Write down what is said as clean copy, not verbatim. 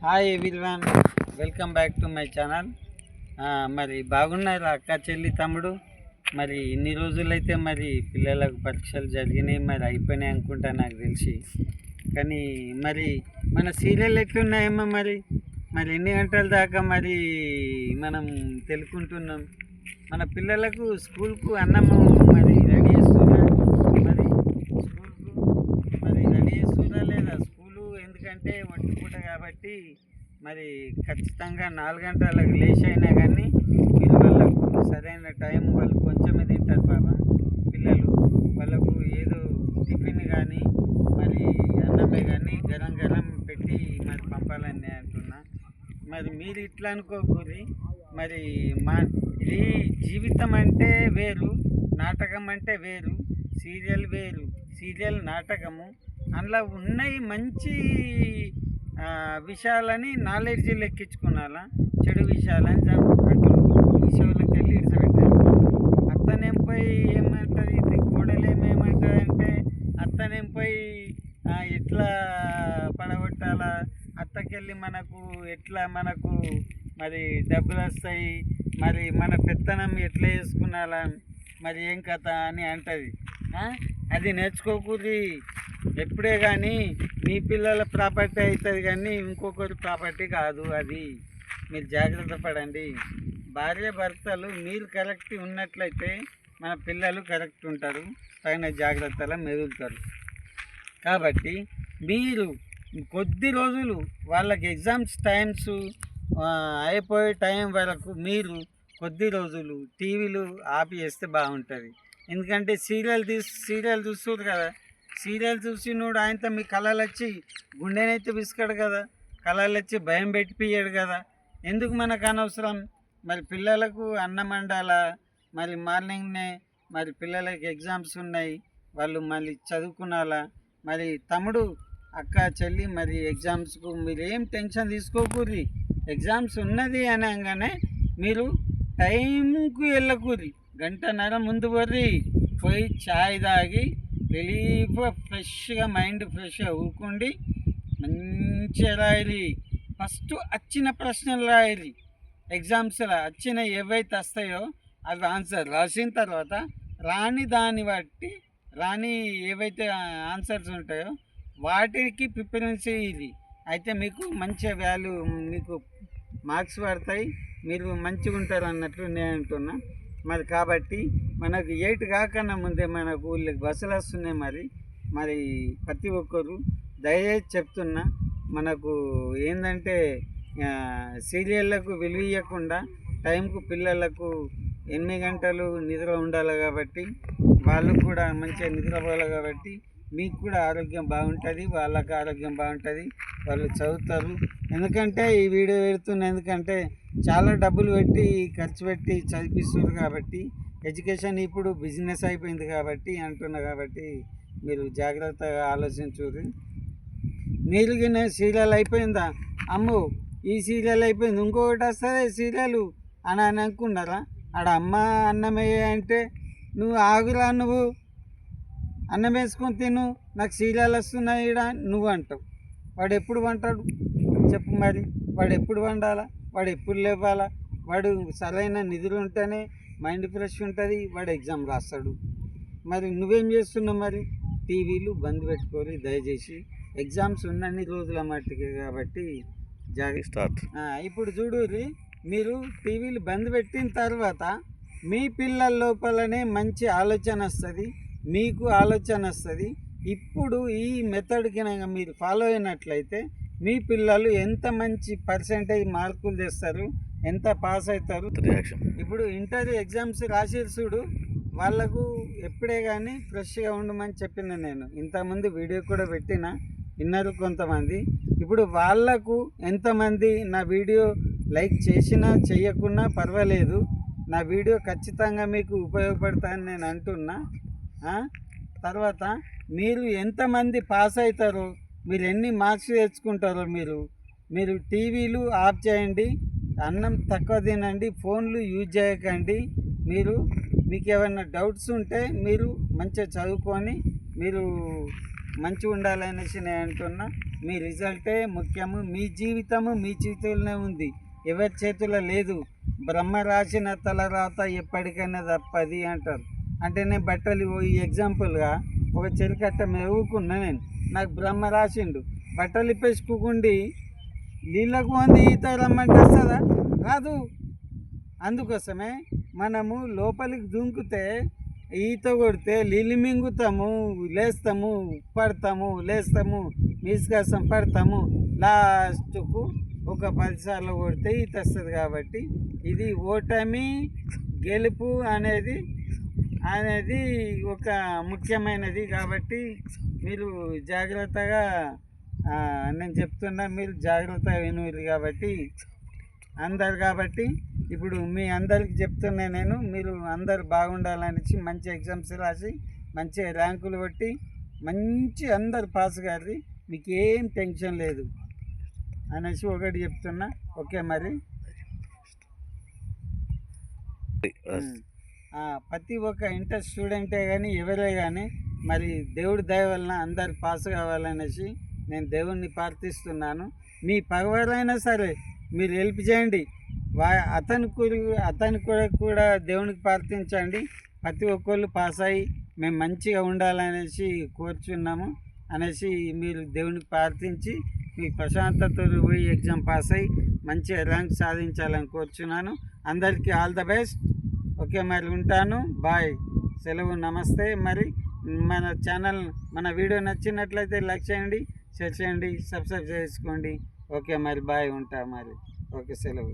Hi everyone, welcome back to my channel. మరి బాగున్నారా అక్క, చెల్లి, తమ్ముడు? మరి ఇన్ని రోజులైతే మరి పిల్లలకు పరీక్షలు జరిగినాయి, మరి అయిపోయినాయి అనుకుంటా నాకు తెలిసి. కానీ మరి మన సీరియల్ ఎట్లున్నాయమ్మా? మరి మరి ఎన్ని గంటల దాకా మరి మనం తెలుసుకుంటున్నాం? మన పిల్లలకు స్కూల్కు అన్నము మరి రెడీ చేస్తున్నా? మరి స్కూల్కు మరి రెడీ చేస్తున్నా లేదా? స్కూలు ఎందుకంటే ఒంటిపూట కాబట్టి మరి ఖచ్చితంగా 4 గంటలకు లేచి అయినా కానీ మీరు వాళ్ళకు సరైన టైం, వాళ్ళు కొంచెమే తింటారు పాపం పిల్లలు. వాళ్ళకు ఏదో టిఫిన్ కానీ మరి అన్నమే కానీ గరం గరం పెట్టి మరి పంపాలని అంటున్నా. మరి మీరు ఇట్లా అనుకోకూరి. మరి మా ఇది జీవితం అంటే వేరు, నాటకం అంటే వేరు, సీరియల్ వేరు, సీరియల్ నాటకము. అందులో ఉన్నాయి మంచి విషయాలని నాలెడ్జ్ లెక్కించుకున్నాలా, చెడు విషయాలని అటు ఈ షోలోకి వెళ్ళి ఇడిచిపెట్టారు. అత్తనేంపై ఏమంటుంది, కోడలేమేమంటుంది అంటే అత్తనేంపై ఎట్లా పడగొట్టాలా, అత్తకెళ్ళి మనకు ఎట్లా మనకు మరి డబ్బులు వస్తాయి, మరి మన పెత్తనం ఎట్లా చేసుకున్నాలా, మరి ఏం కథ అని అంటుంది. అది నేర్చుకోకూడదు ఎప్పుడే. కానీ మీ పిల్లల ప్రాపర్టీ అవుతుంది కానీ ఇంకొకరి ప్రాపర్టీ కాదు అది. మీరు జాగ్రత్త పడండి. భార్య భర్తలు మీరు కరెక్ట్ ఉన్నట్లయితే మన పిల్లలు కరెక్ట్ ఉంటారు, తగిన జాగ్రత్తలు మెదులుతారు. కాబట్టి మీరు కొద్ది రోజులు వాళ్ళకి ఎగ్జామ్స్ టైమ్స్ అయిపోయే టైం వరకు మీరు కొద్ది రోజులు టీవీలు ఆపి చేస్తే బాగుంటుంది. ఎందుకంటే సీరియల్ చూస్తారు కదా, సీరియల్ చూసి నువ్వు ఆయనతో మీ కళలు వచ్చి గుండెనైతే విసుకాడు కదా, కళలు వచ్చి భయం పెట్టిపియ్యాడు కదా. ఎందుకు మనకు అనవసరం? మరి పిల్లలకు అన్నం వండాలా, మరి మార్నింగ్నే మరి పిల్లలకి ఎగ్జామ్స్ ఉన్నాయి, వాళ్ళు మళ్ళీ చదువుకునాలా. మరి తమ్ముడు, అక్క, చెల్లి, మరి ఎగ్జామ్స్కు మీరు ఏం టెన్షన్ తీసుకోకూరి. ఎగ్జామ్స్ ఉన్నది అనగానే మీరు టైంకు వెళ్ళకూరి, గంటన్నర ముందు పోయి ఛాయ్ తాగి రిలీఫ్ ఫ్రెష్గా మైండ్ ఫ్రెష్గా ఊకుండి మంచిగా రాయాలి. ఫస్ట్ వచ్చిన ప్రశ్నలు రాయాలి. ఎగ్జామ్స్లో వచ్చిన ఏవైతే వస్తాయో అవి ఆన్సర్ రాసిన తర్వాత దాన్ని బట్టి ఏవైతే ఆన్సర్స్ ఉంటాయో వాటికి ప్రిఫరెన్స్ ఇది. అయితే మీకు మంచి వాల్యూ, మీకు మార్క్స్ పడతాయి, మీరు మంచిగా ఉంటారు అన్నట్లు నేను అంటున్నా. మరి కాబట్టి మనకు 8 కాకన్నా ముందే మనకు ఊళ్ళకి బస్సులు వస్తున్నాయి. మరి ప్రతి ఒక్కరు దయచేసి చెప్తున్నా, మనకు ఏంటంటే సీరియళ్లకు విలువ ఇవ్వకుండా టైంకు పిల్లలకు 8 గంటలు నిద్ర ఉండాలి కాబట్టి వాళ్ళు కూడా మంచిగా నిద్రపోవాలి కాబట్టి మీకు కూడా ఆరోగ్యం బాగుంటుంది, వాళ్ళకి ఆరోగ్యం బాగుంటుంది, వాళ్ళు చదువుతారు. ఎందుకంటే ఈ వీడియో పెడుతున్నా, ఎందుకంటే చాలా డబ్బులు పెట్టి ఖర్చు పెట్టి చదివిస్తున్నారు కాబట్టి ఎడ్యుకేషన్ ఇప్పుడు బిజినెస్ అయిపోయింది కాబట్టి అంటున్నా. కాబట్టి మీరు జాగ్రత్తగా ఆలోచించుర్రి. మీరు సీరియల్ అయిపోయిందా, అమ్మో ఈ సీరియల్ అయిపోయింది ఇంకొకటి వస్తుంది సీరియల్ అని అనుకున్నారా? ఆడ అమ్మ అన్నమయ్య అంటే నువ్వు ఆగురా, నువ్వు అన్నం వేసుకొని తిను, నాకు సీరియల్ వస్తున్నాయి ఈడ నువ్వు అంటావు. వాడు ఎప్పుడు వంటాడు చెప్పు? మరి వాడు ఎప్పుడు వండాలా, వాడు ఎప్పుడు లేవాలా? వాడు సరైన నిధులు ఉంటేనే మైండ్ ఫ్రెష్ ఉంటుంది, వాడు ఎగ్జామ్ రాస్తాడు. మరి నువ్వేం చేస్తున్నావు? మరి టీవీలు బంద్ పెట్టుకోవాలి దయచేసి. ఎగ్జామ్స్ ఉన్నన్ని రోజుల మట్టుకే కాబట్టి జాగ్రత్త. ఇప్పుడు చూడుర్రి, మీరు టీవీలు బంద్ పెట్టిన తర్వాత మీ పిల్లల లోపలనే మంచి ఆలోచన వస్తుంది, మీకు ఆలోచన వస్తుంది. ఇప్పుడు ఈ మెథడ్కి మీరు ఫాలో అయినట్లయితే మీ పిల్లలు ఎంత మంచి పర్సెంటేజ్ మార్కులు తెస్తారు, ఎంత పాస్ అవుతారు. ఇప్పుడు ఇంటర్ ఎగ్జామ్స్ రాసేది చూడు, వాళ్ళకు ఎప్పుడే కానీ ఫ్రెష్గా ఉండమని చెప్పిన నేను ఇంతకుముందు వీడియో కూడా పెట్టిన, విన్నారు కొంతమంది. ఇప్పుడు వాళ్ళకు ఎంతమంది నా వీడియో లైక్ చేసినా చెయ్యకున్నా పర్వాలేదు, నా వీడియో ఖచ్చితంగా మీకు ఉపయోగపడతాయని నేను అంటున్నా. తర్వాత మీరు ఎంతమంది పాస్ అవుతారో, మీరు ఎన్ని మార్క్స్ తెచ్చుకుంటారో మీరు టీవీలు ఆఫ్ చేయండి, అన్నం తక్కువ తినండి, ఫోన్లు యూజ్ చేయకండి. మీకు ఏమైనా డౌట్స్ ఉంటే మీరు మంచిగా చదువుకొని మీరు మంచిగా ఉండాలనేసి నేను అంటున్నా. మీ రిజల్టే ముఖ్యము. మీ జీవితము మీ చేతుల్లోనే ఉంది, ఎవరి చేతుల్లో లేదు. బ్రహ్మ రాసిన తలరాత ఎప్పటికైనా తప్పది అంటారు. అంటే నేను బట్టలు ఈ ఎగ్జాంపుల్గా ఒక చెరికట్ట మెరుగుకున్నా, నేను నాకు బ్రహ్మ రాసిండు, బట్టలు ఇప్పేసుకుండి నీళ్ళకు అంది ఈత రమ్మంటే వస్తుందా? రాదు. అందుకోసమే మనము లోపలికి దుంకుతే ఈత కొడితే నీళ్ళు మింగుతాము, లేస్తాము, పడతాము, లేస్తాము, మీసుకాసం పడతాము, లాస్ట్కు ఒక 10 సార్లు కొడితే ఈత వస్తుంది. కాబట్టి ఇది ఓటమి గెలుపు అనేది ఒక ముఖ్యమైనది. కాబట్టి మీరు జాగ్రత్తగా నేను చెప్తున్నా, మీరు జాగ్రత్తగా వినురు. కాబట్టి ఇప్పుడు మీ అందరికి చెప్తున్నా నేను, మీరు అందరు బాగుండాలనేసి మంచి ఎగ్జామ్స్ రాసి మంచి ర్యాంకులు కొట్టి మంచి అందరు పాస్ గారి, మీకు ఏం టెన్షన్ లేదు అనేసి ఒకటి చెప్తున్నా. ఓకే, మరి ప్రతి ఒక్క ఇంటర్ స్టూడెంటే కానీ ఎవరే కానీ మరి దేవుడి దయ వలన అందరు పాస్ కావాలనేసి నేను దేవుణ్ణి ప్రార్థిస్తున్నాను. మీ పగవారైనా సరే మీరు హెల్ప్ చేయండి, అతని కూడా దేవునికి ప్రార్థించండి. ప్రతి ఒక్కళ్ళు పాస్ అయ్యి మేము మంచిగా ఉండాలనేసి కోరుచున్నాము అనేసి మీరు దేవునికి ప్రార్థించి మీ ప్రశాంతతో పోయి ఎగ్జామ్ పాస్ అయ్యి మంచి ర్యాంక్ సాధించాలని కోరుచున్నాను. అందరికీ ఆల్ ద బెస్ట్. ఓకే, మరి ఉంటాను. బాయ్, సెలవు, నమస్తే. మరి మన ఛానల్, మన వీడియో నచ్చినట్లయితే లైక్ చేయండి, షేర్ చేయండి, సబ్స్క్రైబ్ చేసుకోండి. ఓకే, మరి బాయ్, ఉంటా మరి. ఓకే, సెలవు.